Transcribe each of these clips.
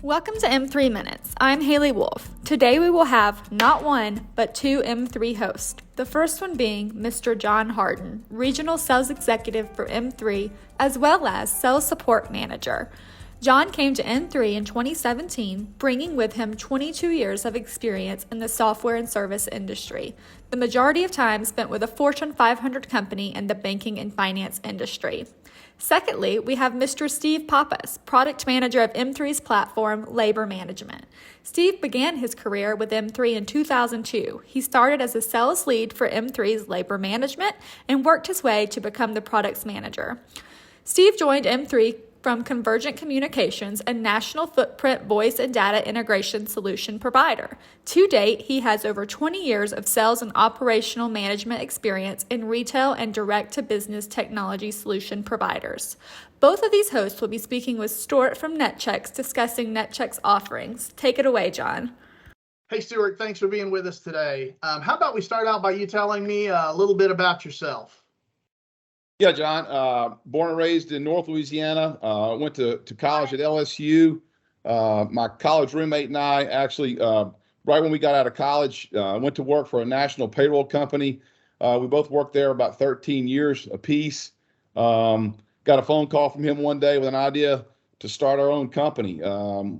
Welcome to M3 Minutes. I'm Haley Wolf. Today we will have not one, but two M3 hosts. The first one being Mr. John Harden, Regional Sales Executive for M3, as well as Sales Support Manager. John came to M3 in 2017, bringing with him 22 years of experience in the software and service industry, the majority of time spent with a Fortune 500 company in the banking and finance industry. Secondly, we have Mr. Steve Pappas, Product Manager of M3's platform, Labor Management. Steve began his career with M3 in 2002. He started as a sales lead for M3's Labor Management and worked his way to become the product's manager. Steve joined M3 from Convergent Communications, a national footprint voice and data integration solution provider. To date, he has over 20 years of sales and operational management experience in retail and direct-to-business technology solution providers. Both of these hosts will be speaking with Stuart from Netchex, discussing Netchex offerings. Take it away, John. Hey, Stuart, thanks for being with us today. How about we start out by you telling me a little bit about yourself? Yeah, John, born and raised in North Louisiana, went to college at LSU. My college roommate and I actually, right when we got out of college, went to work for a national payroll company. We both worked there about 13 years apiece. Got a phone call from him one day with an idea to start our own company.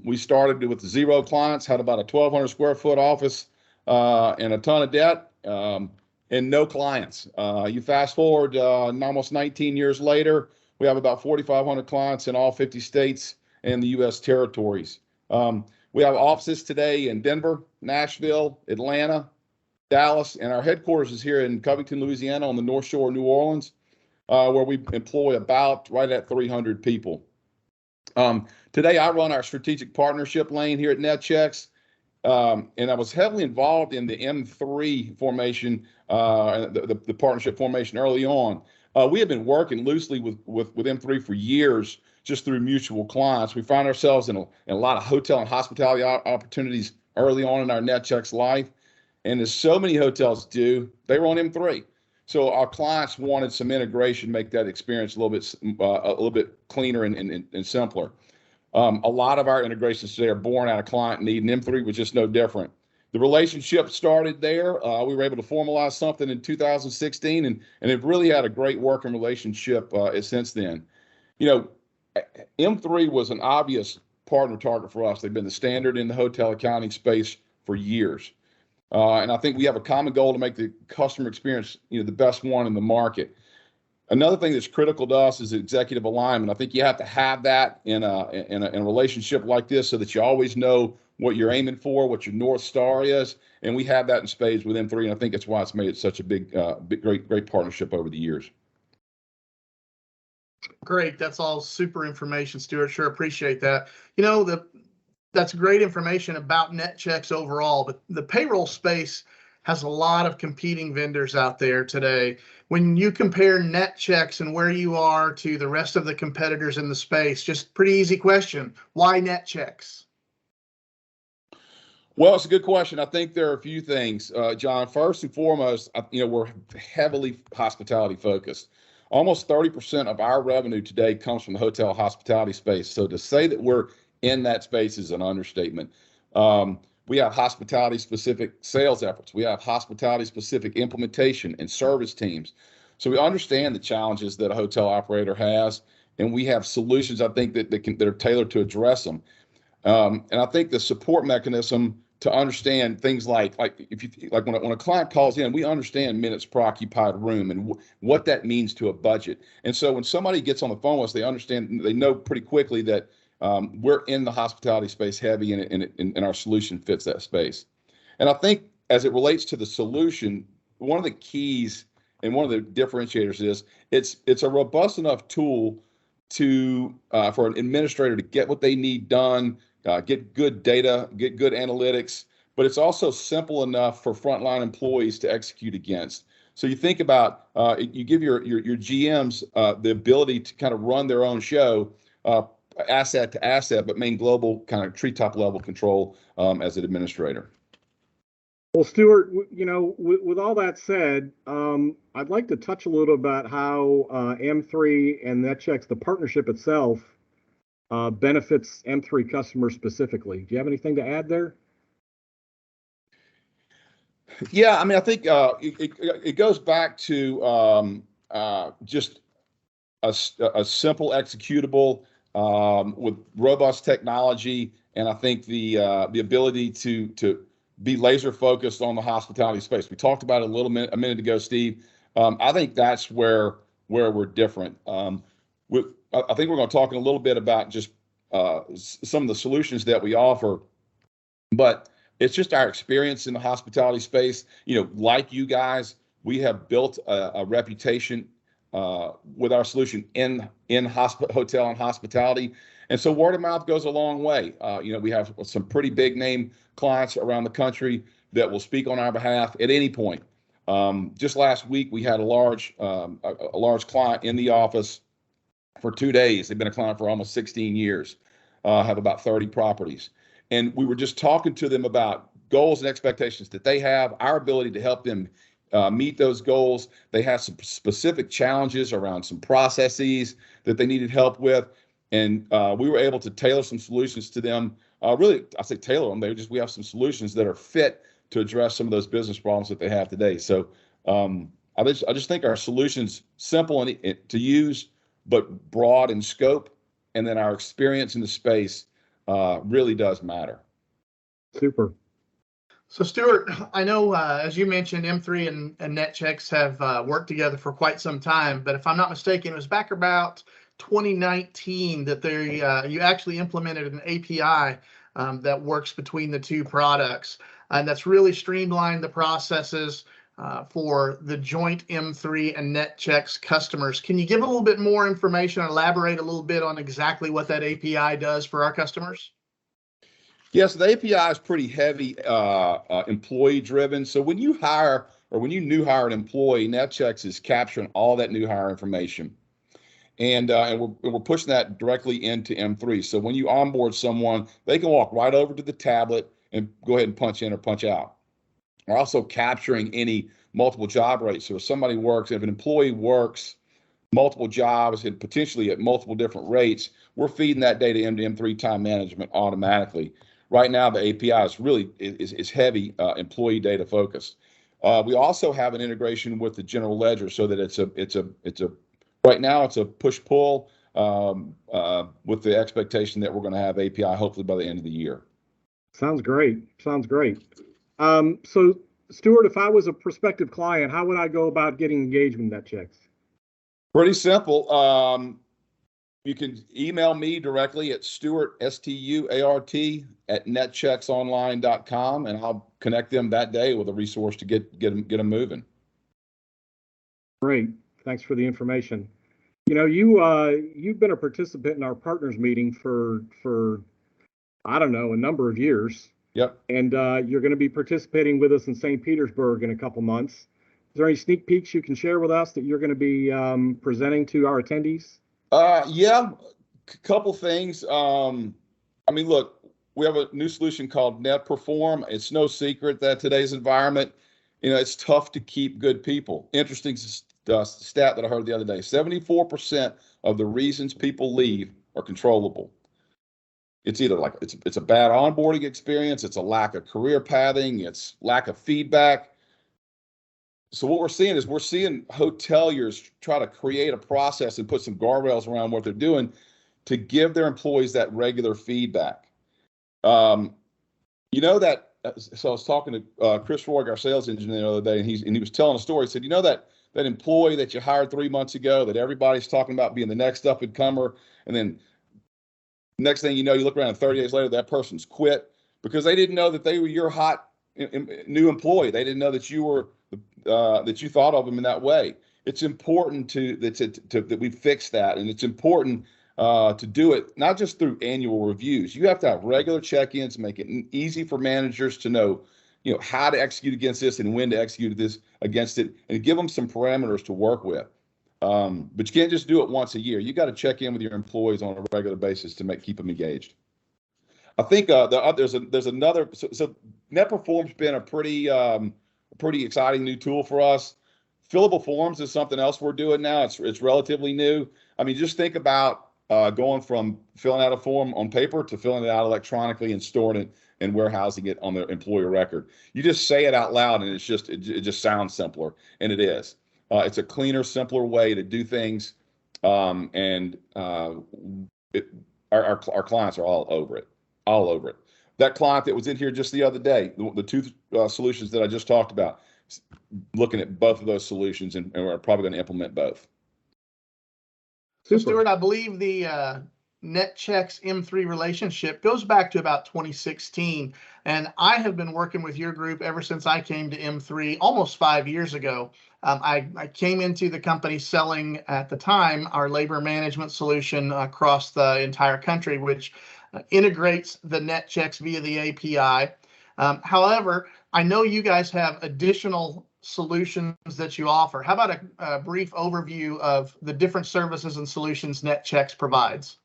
We started with 0 clients, had about a 1,200 square foot office and a ton of debt. And no clients. You fast forward almost 19 years later, we have about 4,500 clients in all 50 states and the U.S. territories. We have offices today in Denver, Nashville, Atlanta, Dallas, and our headquarters is here in Covington, Louisiana on the North Shore of New Orleans, where we employ about right at 300 people. Today, I run our strategic partnership lane here at Netchex. And I was heavily involved in the M3 formation, the partnership formation early on. We have been working loosely with M3 for years, just through mutual clients. We find ourselves in a lot of hotel and hospitality opportunities early on in our Netchex life. And as so many hotels do, they were on M3. So our clients wanted some integration, make that experience a little bit cleaner and simpler. A lot of our integrations today are born out of client need, and M3 was just no different. The relationship started there. We were able to formalize something in 2016, and have really had a great working relationship since then. You know, M3 was an obvious partner target for us. They've been the standard in the hotel accounting space for years. And I think we have a common goal to make the customer experience, the best one in the market. Another thing that's critical to us is executive alignment. I think you have to have that in a relationship like this, so that you always know what you're aiming for, what your North Star is, and we have that in spades with M3, and I think that's why it's made it such a great partnership over the years. Great, that's all super information, Stuart. Sure appreciate that. That's great information about Netchex overall, but the payroll space has a lot of competing vendors out there today. When you compare Netchex and where you are to the rest of the competitors in the space, just pretty easy question. Why Netchex? Well, it's a good question. I think there are a few things, John. First and foremost, we're heavily hospitality focused. Almost 30% of our revenue today comes from the hotel hospitality space. So to say that we're in that space is an understatement. We have hospitality-specific sales efforts. We have hospitality-specific implementation and service teams. So we understand the challenges that a hotel operator has, and we have solutions, I think, that are tailored to address them. And I think the support mechanism to understand things like when a client calls in, we understand minutes per occupied room and what that means to a budget. And so when somebody gets on the phone with us, they know pretty quickly that we're in the hospitality space heavy, and our solution fits that space. And I think as it relates to the solution, one of the keys and one of the differentiators is it's a robust enough tool for an administrator to get what they need done, get good data, get good analytics, but it's also simple enough for frontline employees to execute against. So you think about, you give your GMs the ability to kind of run their own show, asset to asset, but maintain global kind of treetop level control as an administrator. Well, Stuart, with all that said, I'd like to touch a little about how M3 and Netchex, the partnership itself, benefits M3 customers specifically. Do you have anything to add there? Yeah, I mean, I think it goes back to just a simple executable with robust technology, and I think the ability to be laser focused on the hospitality space. We talked about it a minute ago, Steve. I think that's where we're different. I think we're going to talk in a little bit about just some of the solutions that we offer, but it's just our experience in the hospitality space. Like you guys, we have built a reputation with our solution in hotel and hospitality, and so word of mouth goes a long way. We have some pretty big name clients around the country that will speak on our behalf at any point. Just last week, we had a large client in the office for 2 days. They've been a client for almost 16 years, have about 30 properties. And we were just talking to them about goals and expectations that they have, our ability to help them meet those goals. They have some specific challenges around some processes that they needed help with. And we were able to tailor some solutions to them. Really, I say tailor them. We have some solutions that are fit to address some of those business problems that they have today. So I just think our solution's simple to use, but broad in scope. And then our experience in the space really does matter. Super. So Stuart, I know, as you mentioned, M3 and Netchex have worked together for quite some time, but if I'm not mistaken, it was back about 2019 that you actually implemented an API that works between the two products, and that's really streamlined the processes for the joint M3 and Netchex customers. Can you give a little bit more information, elaborate a little bit on exactly what that API does for our customers? Yes, the API is pretty heavy employee driven. So when you hire or when you new hire an employee, Netchex is capturing all that new hire information. And we're pushing that directly into M3. So when you onboard someone, they can walk right over to the tablet and go ahead and punch in or punch out. We're also capturing any multiple job rates. So if an employee works multiple jobs and potentially at multiple different rates, we're feeding that data into M3 time management automatically. Right now, the API is heavy employee data focused. We also have an integration with the general ledger so that right now it's a push-pull with the expectation that we're going to have API hopefully by the end of the year. Sounds great. So Stuart, if I was a prospective client, how would I go about getting engaged with Netchex? Pretty simple. You can email me directly at Stuart, Stuart, at netchexonline.com, and I'll connect them that day with a resource to get them moving. Great. Thanks for the information. You've been a participant in our partners meeting for I don't know, a number of years. Yep. And you're going to be participating with us in St. Petersburg in a couple months. Is there any sneak peeks you can share with us that you're going to be presenting to our attendees? Yeah, a couple things. Look, we have a new solution called NetPerform. It's no secret that today's environment, it's tough to keep good people. Interesting stat that I heard the other day: 74% of the reasons people leave are controllable. It's either like it's a bad onboarding experience, it's a lack of career pathing, it's lack of feedback. So what we're seeing hoteliers try to create a process and put some guardrails around what they're doing to give their employees that regular feedback. So I was talking to Chris Roy, our sales engineer, the other day, and he was telling a story. He said, that employee that you hired 3 months ago that everybody's talking about being the next up and comer, and then next thing you know, you look around and 30 days later, that person's quit because they didn't know that they were your hot new employee. They didn't know that you were that you thought of them in that way. It's important that we fix that, and it's important to do it not just through annual reviews. You have to have regular check-ins, make it easy for managers to know, how to execute against this and when to execute against it, and give them some parameters to work with. But you can't just do it once a year. You got to check in with your employees on a regular basis to keep them engaged. I think there's another. So NetPerform's been a pretty exciting new tool for us. Fillable forms is something else we're doing now. It's relatively new. Just think about going from filling out a form on paper to filling it out electronically and storing it and warehousing it on the employer record. You just say it out loud and it just sounds simpler, and it is. It's a cleaner, simpler way to do things, our clients are all over it. That client that was in here just the other day, the two solutions that I just talked about, looking at both of those solutions, and we're probably going to implement both. So Stuart, I believe the Netchex M3 relationship goes back to about 2016, and I have been working with your group ever since I came to M3 almost 5 years ago. I came into the company selling, at the time, our labor management solution across the entire country, which integrates the Netchex via the API. However, I know you guys have additional solutions that you offer. How about a brief overview of the different services and solutions Netchex provides?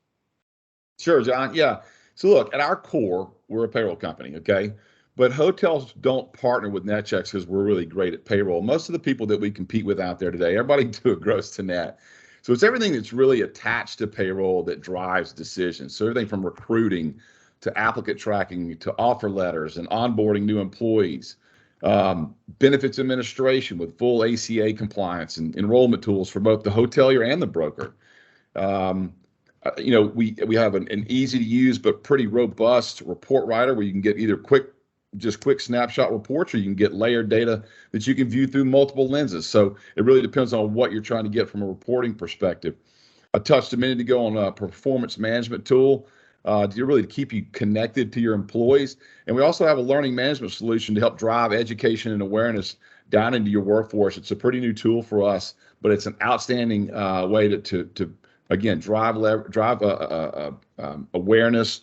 Sure, John. Yeah. So look, at our core, we're a payroll company, okay? But hotels don't partner with Netchex because we're really great at payroll. Most of the people that we compete with out there today, everybody do a gross to net. So it's everything that's really attached to payroll that drives decisions. So everything from recruiting to applicant tracking to offer letters and onboarding new employees, benefits administration with full ACA compliance and enrollment tools for both the hotelier and the broker. We have an easy to use but pretty robust report writer where you can get either quick snapshot reports, or you can get layered data that you can view through multiple lenses. So it really depends on what you're trying to get from a reporting perspective. I touched a minute ago on a performance management tool to keep you connected to your employees. And we also have a learning management solution to help drive education and awareness down into your workforce. It's a pretty new tool for us, but it's an outstanding way to again, drive awareness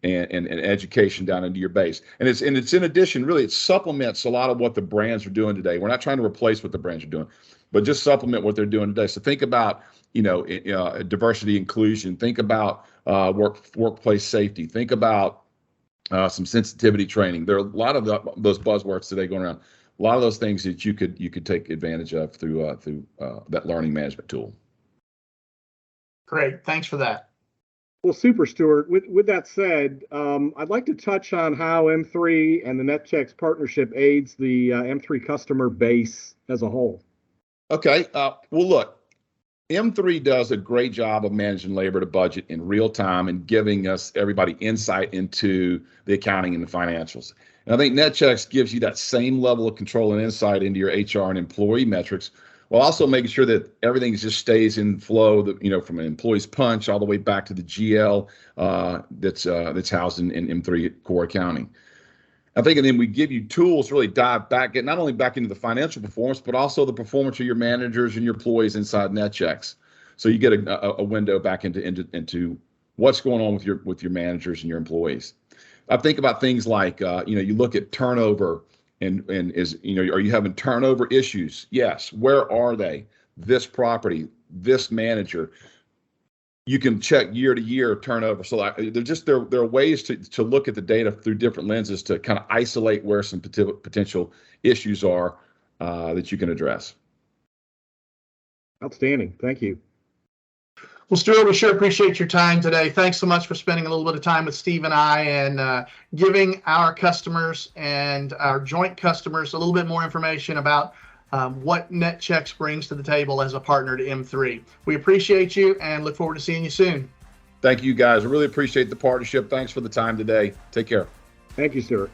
and education down into your base. And it's in addition, really, it supplements a lot of what the brands are doing today. We're not trying to replace what the brands are doing, but just supplement what they're doing today. So think about, diversity inclusion. Think about workplace safety. Think about some sensitivity training. There are a lot of those buzzwords today going around. A lot of those things that you could take advantage of through that learning management tool. Great, thanks for that. Well, super, Stuart. With that said, I'd like to touch on how M3 and the Netchex partnership aids the M3 customer base as a whole. Okay. Well, look, M3 does a great job of managing labor to budget in real time and giving us everybody insight into the accounting and the financials. And I think Netchex gives you that same level of control and insight into your HR and employee metrics, while also making sure that everything just stays in flow, from an employee's punch all the way back to the GL that's housed in M3 core accounting. I think, and then we give you tools to really dive back, get not only back into the financial performance, but also the performance of your managers and your employees inside Netchex. So you get a window back into what's going on with your managers and your employees. I think about things like, you look at turnover. And are you having turnover issues? Yes. Where are they? This property, this manager. You can check year to year turnover. So there are ways to look at the data through different lenses to kind of isolate where some potential issues are that you can address. Outstanding. Thank you. Well, Stuart, we sure appreciate your time today. Thanks so much for spending a little bit of time with Steve and I and giving our customers and our joint customers a little bit more information about what Netchex brings to the table as a partner to M3. We appreciate you and look forward to seeing you soon. Thank you, guys. I really appreciate the partnership. Thanks for the time today. Take care. Thank you, Stuart.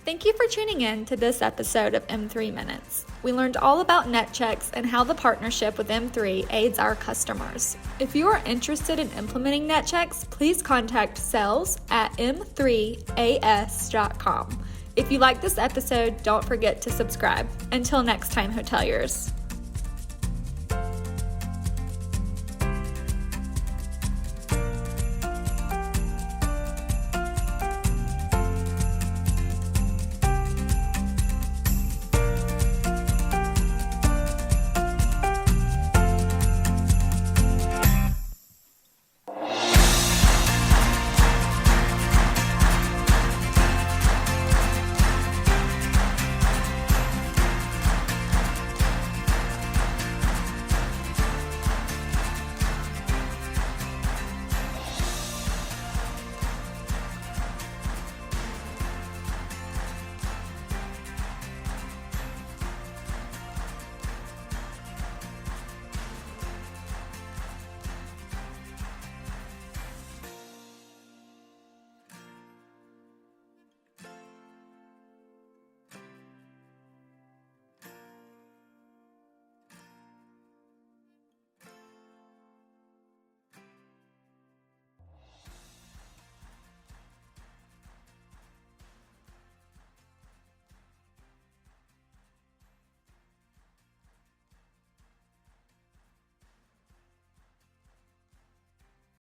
Thank you for tuning in to this episode of M3 Minutes. We learned all about Netchex and how the partnership with M3 aids our customers. If you are interested in implementing Netchex, please contact sales@m3as.com. If you like this episode, don't forget to subscribe. Until next time, hoteliers.